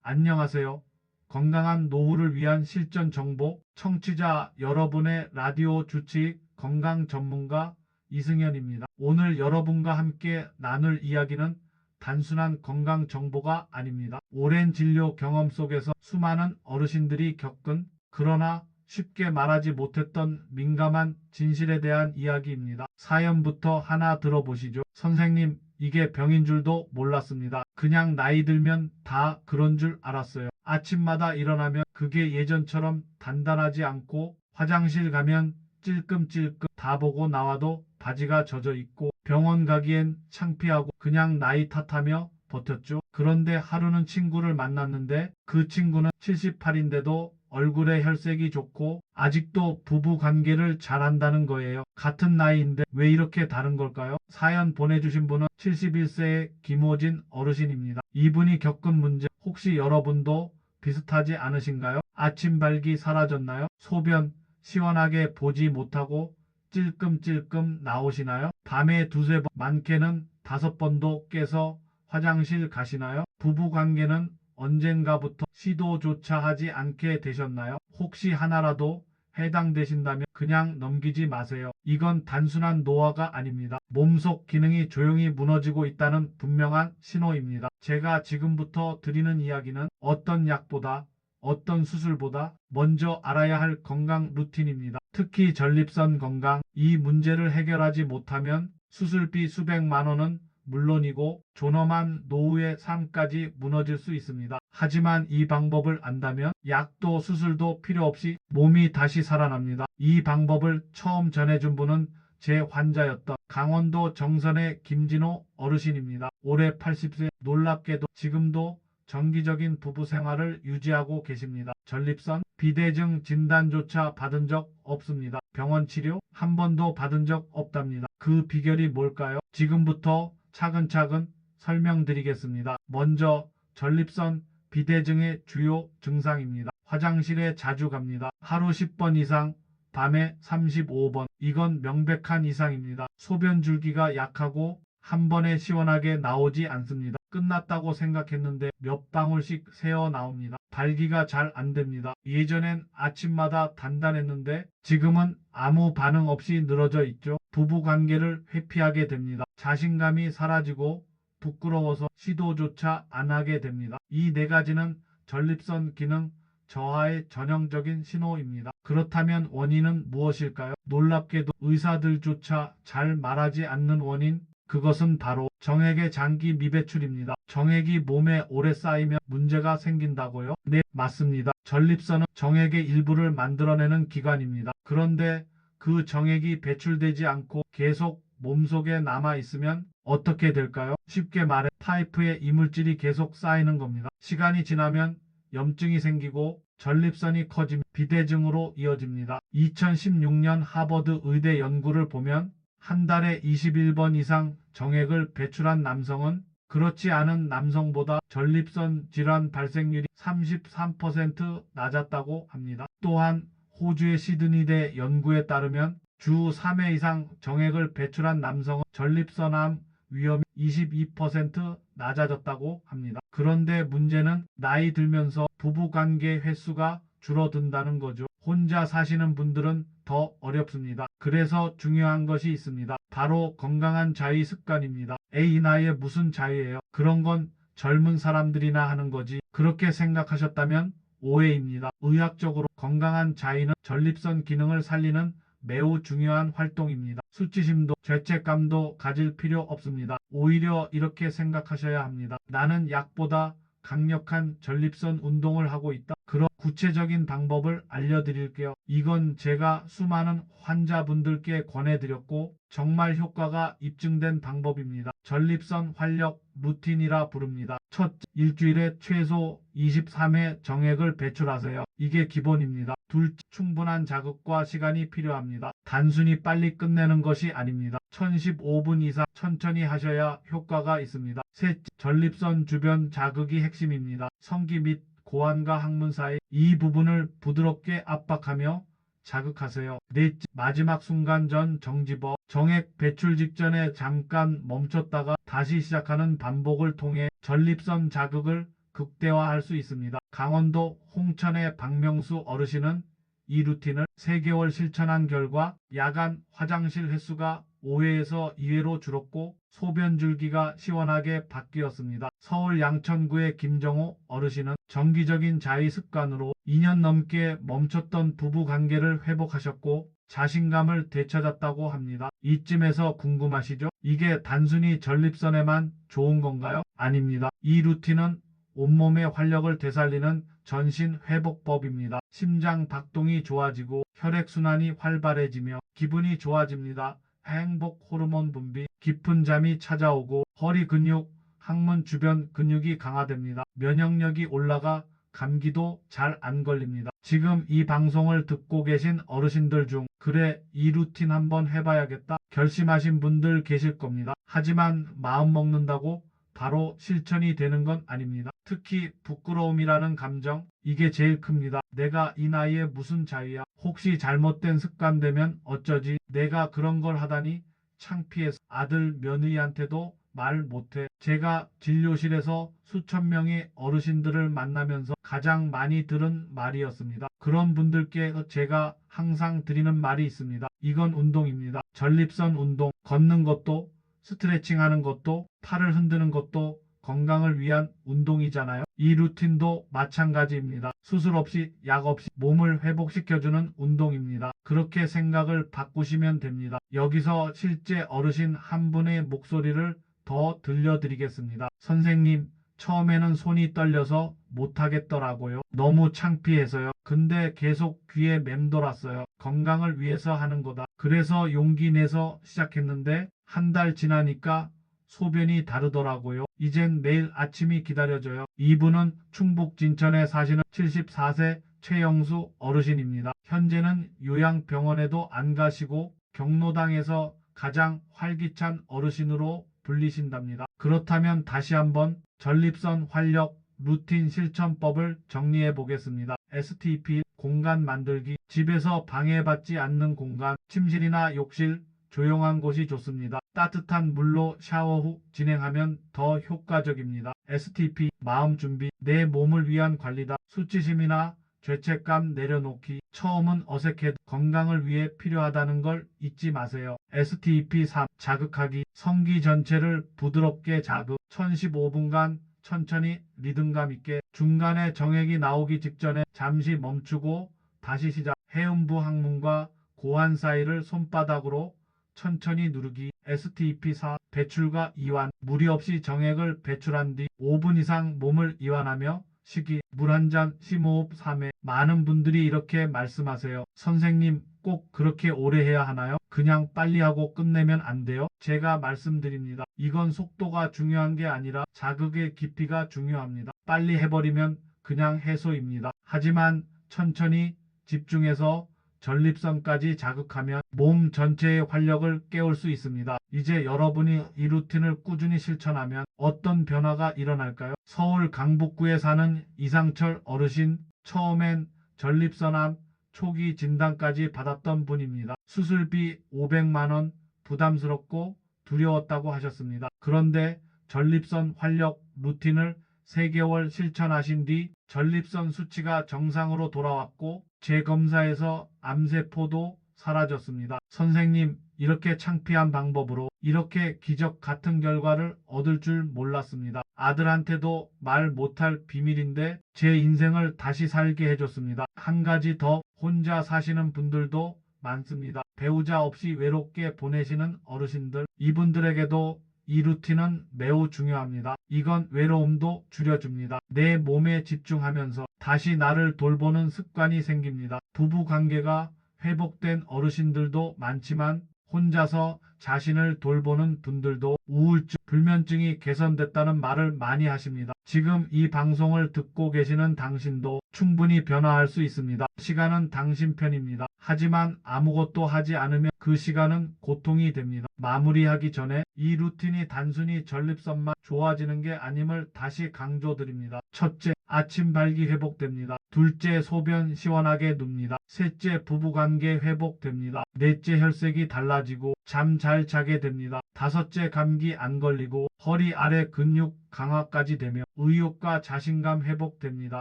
안녕하세요. 건강한 노후를 위한 실전 정보, 청취자 여러분의 라디오 주치 건강 전문가 이승현입니다. 오늘 여러분과 함께 나눌 이야기는 단순한 건강 정보가 아닙니다. 오랜 진료 경험 속에서 수많은 어르신들이 겪은 그러나 쉽게 말하지 못했던 민감한 진실에 대한 이야기입니다. 사연부터 하나 들어보시죠. 선생님, 이게 병인 줄도 몰랐습니다. 그냥 나이 들면 다 그런 줄 알았어요. 아침마다 일어나면 그게 예전처럼 단단하지 않고 화장실 가면 찔끔찔끔 다 보고 나와도 바지가 젖어 있고 병원 가기엔 창피하고 그냥 나이 탓하며 버텼죠. 그런데 하루는 친구를 만났는데 그 친구는 78인데도 얼굴에 혈색이 좋고 아직도 부부 관계를 잘한다는 거예요. 같은 나이인데 왜 이렇게 다른 걸까요? 사연 보내주신 분은 71세의 김호진 어르신입니다. 이분이 겪은 문제 혹시 여러분도 비슷하지 않으신가요? 아침 발기 사라졌나요? 소변 시원하게 보지 못하고 찔끔찔끔 나오시나요? 밤에 두세 번, 많게는 5번도 깨서 화장실 가시나요? 부부 관계는 언젠가부터 시도조차 하지 않게 되셨나요? 혹시 하나라도 해당되신다면 그냥 넘기지 마세요. 이건 단순한 노화가 아닙니다. 몸속 기능이 조용히 무너지고 있다는 분명한 신호입니다. 제가 지금부터 드리는 이야기는 어떤 약보다 어떤 수술보다 먼저 알아야 할 건강 루틴입니다. 특히 전립선 건강, 이 문제를 해결하지 못하면 수술비 수백만 원은 물론이고 존엄한 노후의 삶까지 무너질 수 있습니다. 하지만 이 방법을 안다면 약도 수술도 필요 없이 몸이 다시 살아납니다. 이 방법을 처음 전해준 분은 제 환자였던 강원도 정선의 김진호 어르신입니다. 올해 80세, 놀랍게도 지금도 정기적인 부부 생활을 유지하고 계십니다. 전립선, 비대증 진단조차 받은 적 없습니다. 병원 치료 한 번도 받은 적 없답니다. 그 비결이 뭘까요? 지금부터 차근차근 설명드리겠습니다. 먼저 전립선 비대증의 주요 증상입니다. 화장실에 자주 갑니다. 하루 10번 이상, 밤에 35번. 이건 명백한 이상입니다. 소변 줄기가 약하고 한 번에 시원하게 나오지 않습니다. 끝났다고 생각했는데 몇 방울씩 새어 나옵니다. 발기가 잘 안 됩니다. 예전엔 아침마다 단단했는데 지금은 아무 반응 없이 늘어져 있죠. 부부 관계를 회피하게 됩니다. 자신감이 사라지고 부끄러워서 시도조차 안 하게 됩니다. 이 네 가지는 전립선 기능 저하의 전형적인 신호입니다. 그렇다면 원인은 무엇일까요? 놀랍게도 의사들조차 잘 말하지 않는 원인, 그것은 바로 정액의 장기 미배출입니다. 정액이 몸에 오래 쌓이면 문제가 생긴다고요? 네, 맞습니다. 전립선은 정액의 일부를 만들어내는 기관입니다. 그런데 그 정액이 배출되지 않고 계속 몸속에 남아 있으면 어떻게 될까요? 쉽게 말해 파이프에 이물질이 계속 쌓이는 겁니다. 시간이 지나면 염증이 생기고 전립선이 커지면 비대증으로 이어집니다. 2016년 하버드 의대 연구를 보면 한 달에 21번 이상 정액을 배출한 남성은 그렇지 않은 남성보다 전립선 질환 발생률이 33% 낮았다고 합니다. 또한 호주의 시드니대 연구에 따르면 주 3회 이상 정액을 배출한 남성은 전립선암 위험이 22% 낮아졌다고 합니다. 그런데 문제는 나이 들면서 부부관계 횟수가 줄어든다는 거죠. 혼자 사시는 분들은 더 어렵습니다. 그래서 중요한 것이 있습니다. 바로 건강한 자위 습관입니다. 에이, 나이에 무슨 자위예요? 그런 건 젊은 사람들이나 하는 거지. 그렇게 생각하셨다면 오해입니다. 의학적으로 건강한 자위는 전립선 기능을 살리는 매우 중요한 활동입니다. 수치심도 죄책감도 가질 필요 없습니다. 오히려 이렇게 생각하셔야 합니다. 나는 약보다 강력한 전립선 운동을 하고 있다. 그런 구체적인 방법을 알려드릴게요. 이건 제가 수많은 환자분들께 권해드렸고 정말 효과가 입증된 방법입니다. 전립선 활력 루틴이라 부릅니다. 첫, 일주일에 최소 23회 정액을 배출하세요. 이게 기본입니다. 둘째, 충분한 자극과 시간이 필요합니다. 단순히 빨리 끝내는 것이 아닙니다. 1015분 이상 천천히 하셔야 효과가 있습니다. 셋째, 전립선 주변 자극이 핵심입니다. 성기 및 고환과 항문 사이 이 부분을 부드럽게 압박하며 자극하세요. 넷째, 마지막 순간 전 정지법. 정액 배출 직전에 잠깐 멈췄다가 다시 시작하는 반복을 통해 전립선 자극을 극대화할 수 있습니다. 강원도 홍천의 박명수 어르신은 이 루틴을 3개월 실천한 결과 야간 화장실 횟수가 5회에서 2회로 줄었고 소변 줄기가 시원하게 바뀌었습니다. 서울 양천구의 김정호 어르신은 정기적인 자위 습관으로 2년 넘게 멈췄던 부부 관계를 회복하셨고 자신감을 되찾았다고 합니다. 이쯤에서 궁금하시죠? 이게 단순히 전립선에만 좋은 건가요? 아닙니다. 이 루틴은 온몸의 활력을 되살리는 전신 회복법입니다. 심장 박동이 좋아지고 혈액순환이 활발해지며 기분이 좋아집니다. 행복 호르몬 분비, 깊은 잠이 찾아오고 허리 근육, 항문 주변 근육이 강화됩니다. 면역력이 올라가 감기도 잘 안 걸립니다. 지금 이 방송을 듣고 계신 어르신들 중 그래 이 루틴 한번 해봐야겠다 결심하신 분들 계실 겁니다. 하지만 마음 먹는다고 바로 실천이 되는 건 아닙니다. 특히 부끄러움이라는 감정, 이게 제일 큽니다. 내가 이 나이에 무슨 자유야? 혹시 잘못된 습관 되면 어쩌지? 내가 그런 걸 하다니 창피해서 아들 며느리한테도 말 못해. 제가 진료실에서 수천 명의 어르신들을 만나면서 가장 많이 들은 말이었습니다. 그런 분들께 제가 항상 드리는 말이 있습니다. 이건 운동입니다. 전립선 운동, 걷는 것도 스트레칭 하는 것도 팔을 흔드는 것도 건강을 위한 운동이잖아요. 이 루틴도 마찬가지입니다. 수술 없이 약 없이 몸을 회복시켜주는 운동입니다. 그렇게 생각을 바꾸시면 됩니다. 여기서 실제 어르신 한 분의 목소리를 더 들려드리겠습니다. 선생님, 처음에는 손이 떨려서 못하겠더라고요. 너무 창피해서요. 근데 계속 귀에 맴돌았어요. 건강을 위해서 하는 거다. 그래서 용기 내서 시작했는데 한 달 지나니까 소변이 다르더라고요. 이젠 매일 아침이 기다려져요. 이분은 충북 진천에 사시는 74세 최영수 어르신입니다. 현재는 요양병원에도 안 가시고 경로당에서 가장 활기찬 어르신으로 불리신답니다. 그렇다면 다시 한번 전립선 활력 루틴 실천법을 정리해 보겠습니다. STP 공간 만들기, 집에서 방해받지 않는 공간, 침실이나 욕실, 조용한 곳이 좋습니다. 따뜻한 물로 샤워 후 진행하면 더 효과적입니다. STP 마음 준비, 내 몸을 위한 관리다. 수치심이나 죄책감 내려놓기, 처음은 어색해도 건강을 위해 필요하다는 걸 잊지 마세요. STP 3 자극하기, 성기 전체를 부드럽게 자극, 1015분간 천천히 리듬감 있게, 중간에 정액이 나오기 직전에 잠시 멈추고 다시 시작. 해음부 항문과 고환 사이를 손바닥으로 천천히 누르기. STP4 배출과 이완, 무리 없이 정액을 배출한 뒤 5분 이상 몸을 이완하며 쉬기. 물 한 잔 심호흡 3회. 많은 분들이 이렇게 말씀하세요. 선생님, 꼭 그렇게 오래 해야 하나요? 그냥 빨리 하고 끝내면 안 돼요? 제가 말씀드립니다. 이건 속도가 중요한 게 아니라 자극의 깊이가 중요합니다. 빨리 해버리면 그냥 해소입니다. 하지만 천천히 집중해서 전립선까지 자극하면 몸 전체의 활력을 깨울 수 있습니다. 이제 여러분이 이 루틴을 꾸준히 실천하면 어떤 변화가 일어날까요? 서울 강북구에 사는 이상철 어르신, 처음엔 전립선암 초기 진단까지 받았던 분입니다. 수술비 500만 원 부담스럽고 두려웠다고 하셨습니다. 그런데 전립선 활력 루틴을 3개월 실천하신 뒤 전립선 수치가 정상으로 돌아왔고 재검사에서 암세포도 사라졌습니다. 선생님, 이렇게 창피한 방법으로 이렇게 기적 같은 결과를 얻을 줄 몰랐습니다. 아들한테도 말 못할 비밀인데 제 인생을 다시 살게 해줬습니다. 한 가지 더, 혼자 사시는 분들도 많습니다. 배우자 없이 외롭게 보내시는 어르신들, 이분들에게도 이 루틴은 매우 중요합니다. 이건 외로움도 줄여줍니다. 내 몸에 집중하면서 다시 나를 돌보는 습관이 생깁니다. 부부 관계가 회복된 어르신들도 많지만 혼자서 자신을 돌보는 분들도 우울증, 불면증이 개선됐다는 말을 많이 하십니다. 지금 이 방송을 듣고 계시는 당신도 충분히 변화할 수 있습니다. 시간은 당신 편입니다. 하지만 아무것도 하지 않으면 그 시간은 고통이 됩니다. 마무리하기 전에 이 루틴이 단순히 전립선만 좋아지는 게 아님을 다시 강조드립니다. 첫째, 아침 발기 회복됩니다. 둘째, 소변 시원하게 눕니다. 셋째, 부부관계 회복됩니다. 넷째, 혈색이 달라지고 잠 잘 자게 됩니다. 다섯째, 감기 안 걸리고 허리 아래 근육 강화까지 되며 의욕과 자신감 회복됩니다.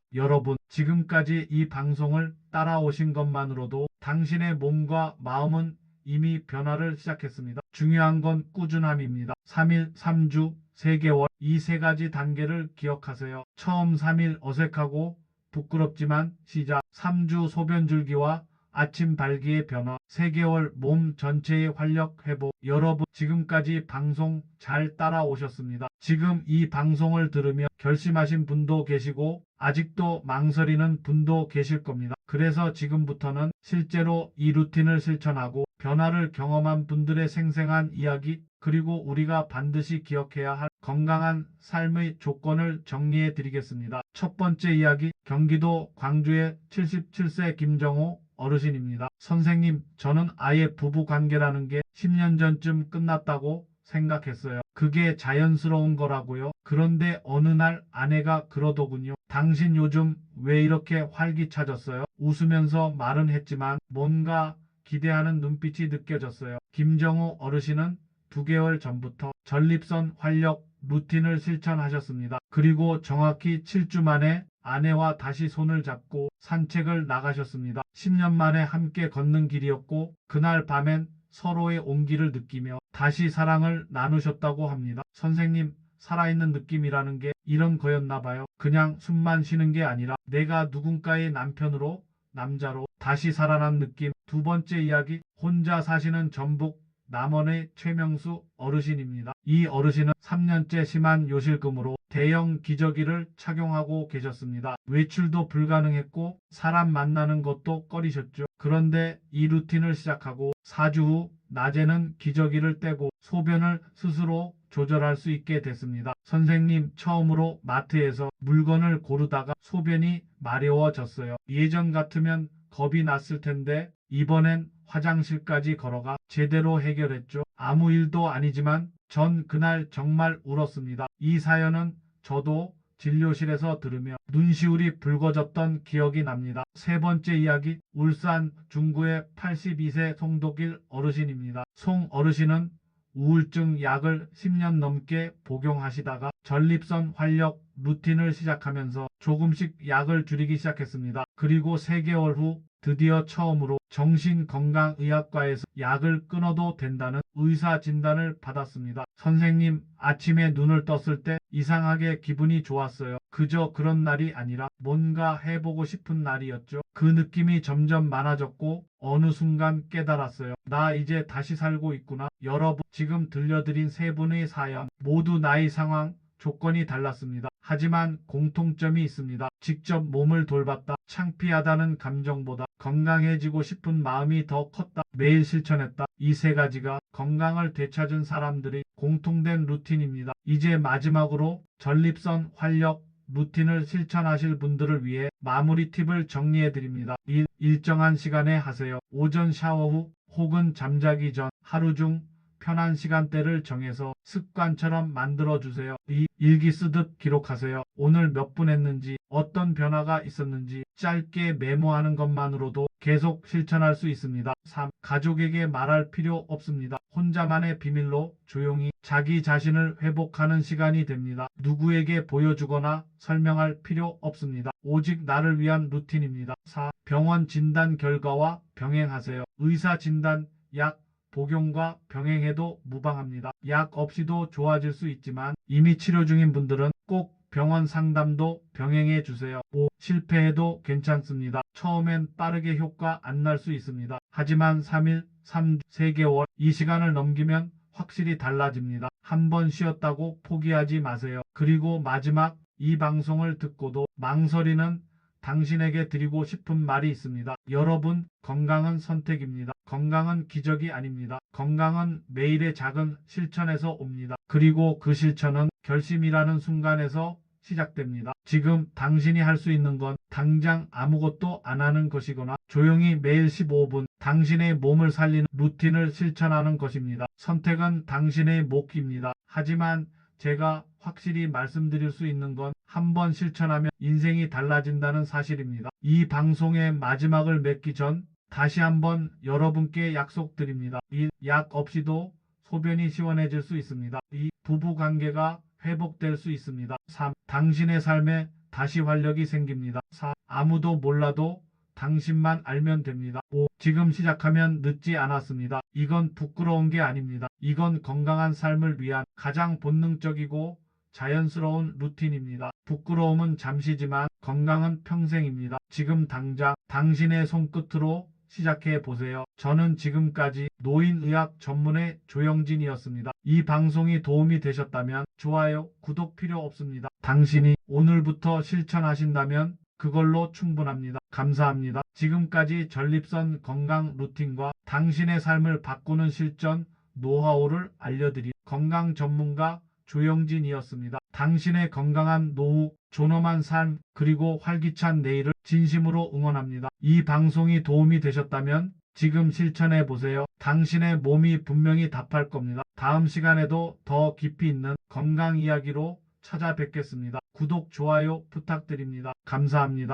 여러분, 지금까지 이 방송을 따라오신 것만으로도 당신의 몸과 마음은 이미 변화를 시작했습니다. 중요한 건 꾸준함입니다. 3일, 3주, 3개월 이 세 가지 단계를 기억하세요. 처음 3일 어색하고 부끄럽지만 시작. 3주 소변 줄기와 아침 발기의 변화, 3개월 몸 전체의 활력 회복. 여러분, 지금까지 방송 잘 따라오셨습니다. 지금 이 방송을 들으며 결심하신 분도 계시고 아직도 망설이는 분도 계실 겁니다. 그래서 지금부터는 실제로 이 루틴을 실천하고 변화를 경험한 분들의 생생한 이야기, 그리고 우리가 반드시 기억해야 할 건강한 삶의 조건을 정리해 드리겠습니다. 첫 번째 이야기, 경기도 광주의 77세 김정호 어르신입니다. 선생님, 저는 아예 부부 관계라는 게 10년 전쯤 끝났다고 생각했어요. 그게 자연스러운 거라고요. 그런데 어느 날 아내가 그러더군요. 당신 요즘 왜 이렇게 활기차졌어요? 웃으면서 말은 했지만 뭔가 기대하는 눈빛이 느껴졌어요. 김정호 어르신은 2개월 전부터 전립선 활력 루틴을 실천하셨습니다. 그리고 정확히 7주 만에 아내와 다시 손을 잡고 산책을 나가셨습니다. 10년 만에 함께 걷는 길이었고 그날 밤엔 서로의 온기를 느끼며 다시 사랑을 나누셨다고 합니다. 선생님, 살아있는 느낌이라는 게 이런 거였나 봐요. 그냥 숨만 쉬는 게 아니라 내가 누군가의 남편으로, 남자로 다시 살아난 느낌. 두 번째 이야기, 혼자 사시는 전북 남원의 최명수 어르신입니다. 이 어르신은 3년째 심한 요실금으로 대형 기저귀를 착용하고 계셨습니다. 외출도 불가능했고 사람 만나는 것도 꺼리셨죠. 그런데 이 루틴을 시작하고 4주 후 낮에는 기저귀를 떼고 소변을 스스로 조절할 수 있게 됐습니다. 선생님, 처음으로 마트에서 물건을 고르다가 소변이 마려워졌어요. 예전 같으면 겁이 났을 텐데 이번엔 화장실까지 걸어가 제대로 해결했죠. 아무 일도 아니지만 전 그날 정말 울었습니다. 이 사연은 저도 진료실에서 들으며 눈시울이 붉어졌던 기억이 납니다. 세 번째 이야기, 울산 중구의 82세 송독일 어르신입니다. 송 어르신은 우울증 약을 10년 넘게 복용하시다가 전립선 활력 루틴을 시작하면서 조금씩 약을 줄이기 시작했습니다. 그리고 3개월 후 드디어 처음으로 정신건강의학과에서 약을 끊어도 된다는 의사 진단을 받았습니다. 선생님, 아침에 눈을 떴을 때 이상하게 기분이 좋았어요. 그저 그런 날이 아니라 뭔가 해보고 싶은 날이었죠. 그 느낌이 점점 많아졌고 어느 순간 깨달았어요. 나 이제 다시 살고 있구나. 여러분, 지금 들려드린 세 분의 사연 모두 나이 상황, 조건이 달랐습니다. 하지만 공통점이 있습니다. 직접 몸을 돌봤다. 창피하다는 감정보다 건강해지고 싶은 마음이 더 컸다. 매일 실천했다. 이 세 가지가 건강을 되찾은 사람들의 공통된 루틴입니다. 이제 마지막으로 전립선 활력 루틴을 실천하실 분들을 위해 마무리 팁을 정리해 드립니다. 1. 일정한 시간에 하세요. 오전 샤워 후 혹은 잠자기 전 하루 중 편한 시간대를 정해서 습관처럼 만들어주세요. 2. 일기 쓰듯 기록하세요. 오늘 몇 분 했는지, 어떤 변화가 있었는지 짧게 메모하는 것만으로도 계속 실천할 수 있습니다. 3. 가족에게 말할 필요 없습니다. 혼자만의 비밀로 조용히 자기 자신을 회복하는 시간이 됩니다. 누구에게 보여주거나 설명할 필요 없습니다. 오직 나를 위한 루틴입니다. 4. 병원 진단 결과와 병행하세요. 의사 진단, 약, 복용과 병행해도 무방합니다. 약 없이도 좋아질 수 있지만 이미 치료 중인 분들은 꼭 병원 상담도 병행해 주세요. 5. 실패해도 괜찮습니다. 처음엔 빠르게 효과 안 날 수 있습니다. 하지만 3일, 3주, 3개월 이 시간을 넘기면 확실히 달라집니다. 한번 쉬었다고 포기하지 마세요. 그리고 마지막, 이 방송을 듣고도 망설이는 당신에게 드리고 싶은 말이 있습니다. 여러분, 건강은 선택입니다. 건강은 기적이 아닙니다. 건강은 매일의 작은 실천에서 옵니다. 그리고 그 실천은 결심이라는 순간에서 시작됩니다. 지금 당신이 할 수 있는 건 당장 아무것도 안 하는 것이거나 조용히 매일 15분 당신의 몸을 살리는 루틴을 실천하는 것입니다. 선택은 당신의 몫입니다. 하지만 제가 확실히 말씀드릴 수 있는 건 한 번 실천하면 인생이 달라진다는 사실입니다. 이 방송의 마지막을 맺기 전 다시 한번 여러분께 약속드립니다. 이 약 없이도 소변이 시원해질 수 있습니다. 2. 부부 관계가 회복될 수 있습니다. 3. 당신의 삶에 다시 활력이 생깁니다. 4. 아무도 몰라도 당신만 알면 됩니다. 5. 지금 시작하면 늦지 않았습니다. 이건 부끄러운 게 아닙니다. 이건 건강한 삶을 위한 가장 본능적이고 자연스러운 루틴입니다. 부끄러움은 잠시지만 건강은 평생입니다. 지금 당장 당신의 손끝으로 시작해 보세요. 저는 지금까지 노인의학 전문의 조영진이었습니다. 이 방송이 도움이 되셨다면 좋아요, 구독 필요 없습니다. 당신이 오늘부터 실천하신다면 그걸로 충분합니다. 감사합니다. 지금까지 전립선 건강 루틴과 당신의 삶을 바꾸는 실전 노하우를 알려드린 건강 전문가 조영진이었습니다. 당신의 건강한 노후, 존엄한 삶, 그리고 활기찬 내일을 진심으로 응원합니다. 이 방송이 도움이 되셨다면 지금 실천해 보세요. 당신의 몸이 분명히 답할 겁니다. 다음 시간에도 더 깊이 있는 건강 이야기로 찾아뵙겠습니다. 구독, 좋아요 부탁드립니다. 감사합니다.